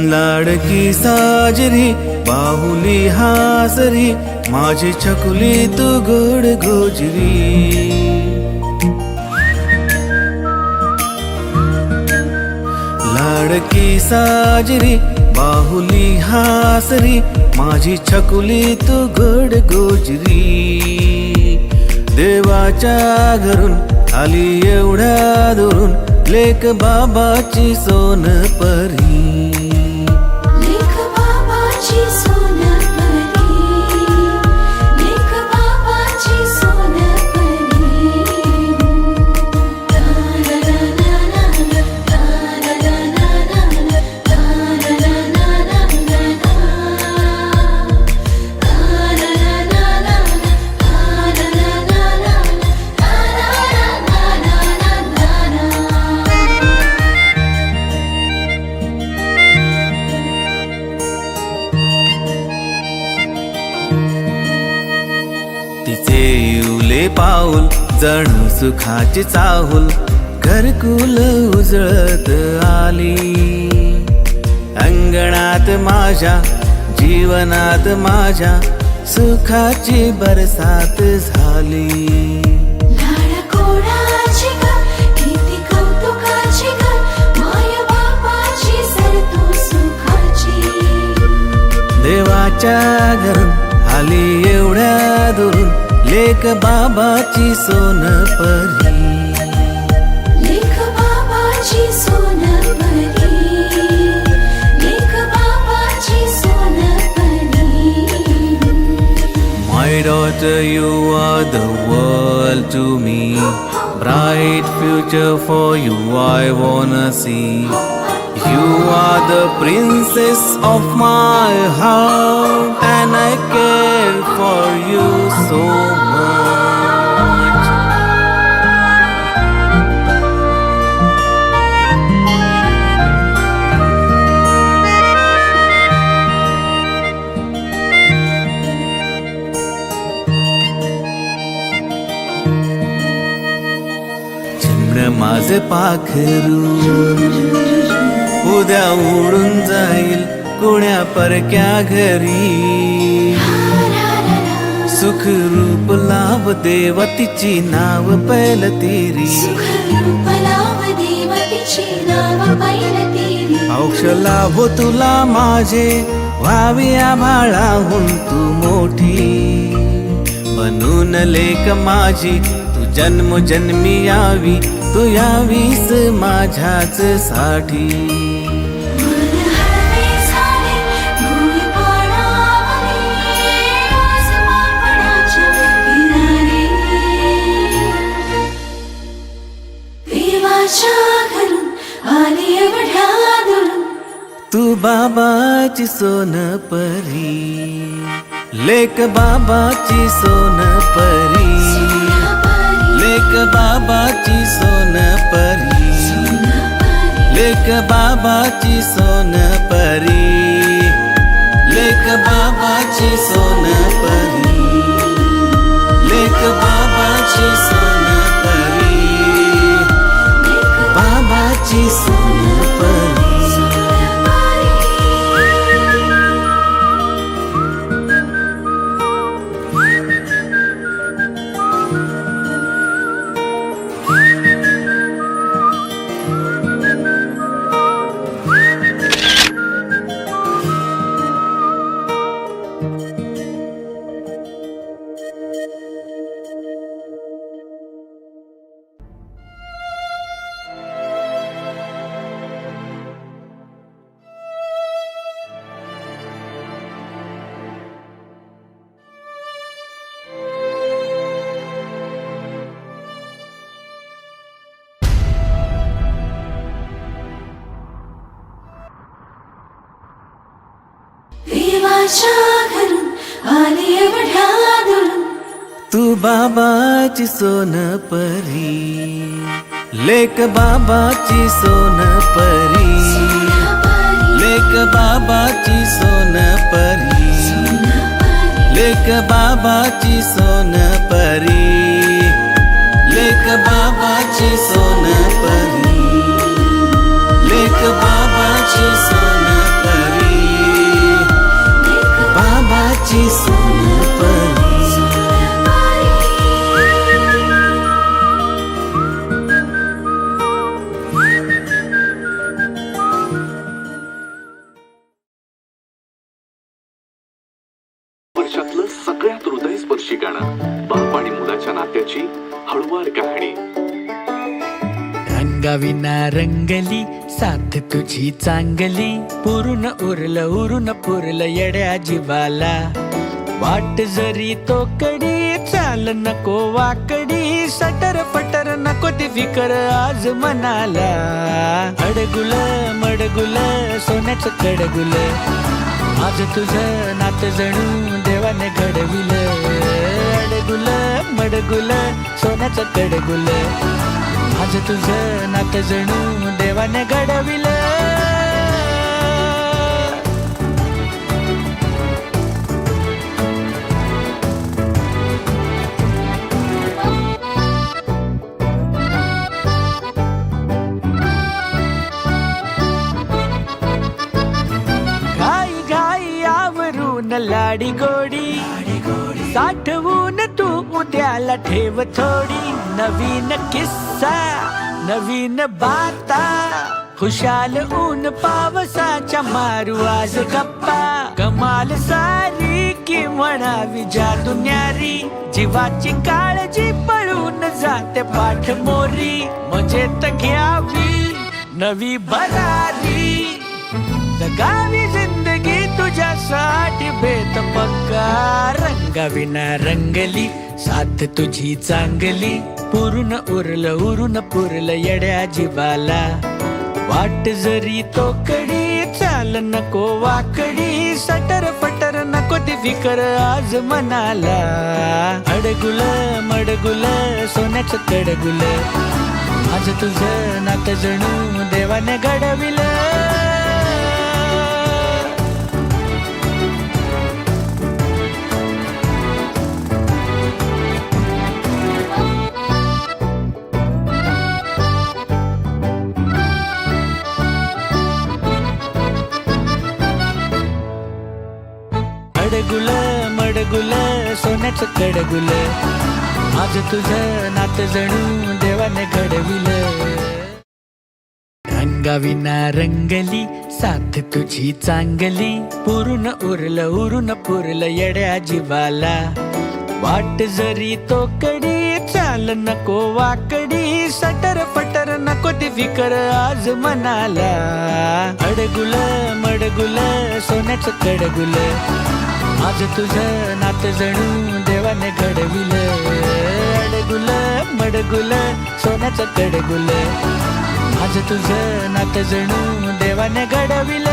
लाडकी साजरी बाहुली हासरी माझी छकुली तू गोड गोजरी. लाडकी साजरी बाहुली हासरी माझी छकुली तू गोड गोजरी. देवाच्या घरून आली एवढ्या दुरून लेक बाबाची सोनपरी. लेक बाबाची सोनपरी, लेक बाबाची सोनपरी. तिचे येऊले पाऊल जणू सुखाची चाहूल घरकुल उजळत आली. अंगणात माझ्या जीवनात माझ्या सुखाची बरसात झाली. लाडकोडाची ग किती कौतुकाची ग माय बापाची सरतो सुखाची. देवाच्या घरून आली एवढ्या दुरून लेक बाबाची सोनपरी. लेक बाबाची सोनपरी, लेक बाबाची Sonpari. My daughter, you are the world to me. Bright future for you I wanna see. You are the princess of my heart and I care for you so much. चिमण माझे पाखरू उद्या उडून जाईल कुण्या परक्या घरी. सुख रूप लाभ देवतीची नाव पैलतीरी. सुखरूप लाभ देवतीची नाव पैलतीरी. औक्ष लाभो तुला माझे व्हावी आभाळाहून तू मोठी. बनून लेक माझी तू जन्मोजन्मी यावी तू यावीस माझ्याच साठी. तू बाबाची सोनपरी, लेक बाबाची सोनपरी. लेक बाबाची सोनपरी, लेक बाबाची सोनपरी. लेक बाबाची सोनपरी, लेक बाबाची सोनपरी. बाबाची सोनपरी. तू बाबाची सोनपरी, लेक बाबाची सोनपरी, लेक बाबाची सोनपरी, लेक बाबाची सोनपरी, लेक बाबाची सोनपरी, लेक बाबाची सोनपरी, बाबाची सोनपरी. वर्षातलं सगळ्यात हृदयस्पर्शी गाणं, बाप आणि मुलाच्या नात्याची हळुवार कहाणी. रंगाविना रंगली साथ तुझी चांगली, पुरून पुरलं येड्या जीवाला. वाट जरी तोकडी चाल नको वाकडी, सटर फटर नको ती फिकर आज मनाला. अडगुल मडगुल सोन्याचं कडगुल, आज तुझं नात जणू देवाने घडविल. अडगुल मडगुल सोन्याचं कडगुल, आज तुझं नात जणू देवाने घडविल. लाडी गोडी साठवून तू उद्याला ठेव थोडी. नवीन किस्सा नवीन बाता, खुशाल ऊन पावसाच्या मारू आज गप्पा. कमाल सारी की म्हणावी जादू न्यारी, जीवाची काळजी पळून जाते पाठ मोरी. मजेत घ्यावी नवी भरारी, जगावी जिंदगी तुझ्यासाठी बेत पक्का. रंगाविना रंगली साथ तुझी चांगली, पुरून पुरलं येड्या जीवाला. वाट जरी तोकडी चाल नको वाकडी, सटर फटर नको ती फिकर आज मनाला. अडगुल मडगुल सोन्याचं कडगुल, आज तुझं नात जणू देवाने घडविल. अडगुल मडगुल सोन्याचं कडगुल, आज तुझं नात जणू देवाने घडविल. रंगाविना रंगली साथ तुझी चांगली, पुरून पुरलं येड्या जीवाला. वाट जरी तोकडी चाल नको वाकडी, सटर फटर नको ती फिकर आज मनाला. अडगुल मडगुल सोन्याचं कडगुल, आज तुझं नात जणू देवाने घडविल. अडगुल मडगुल सोन्याचं कडगुल, आज तुझं नात जणू देवाने घडविल.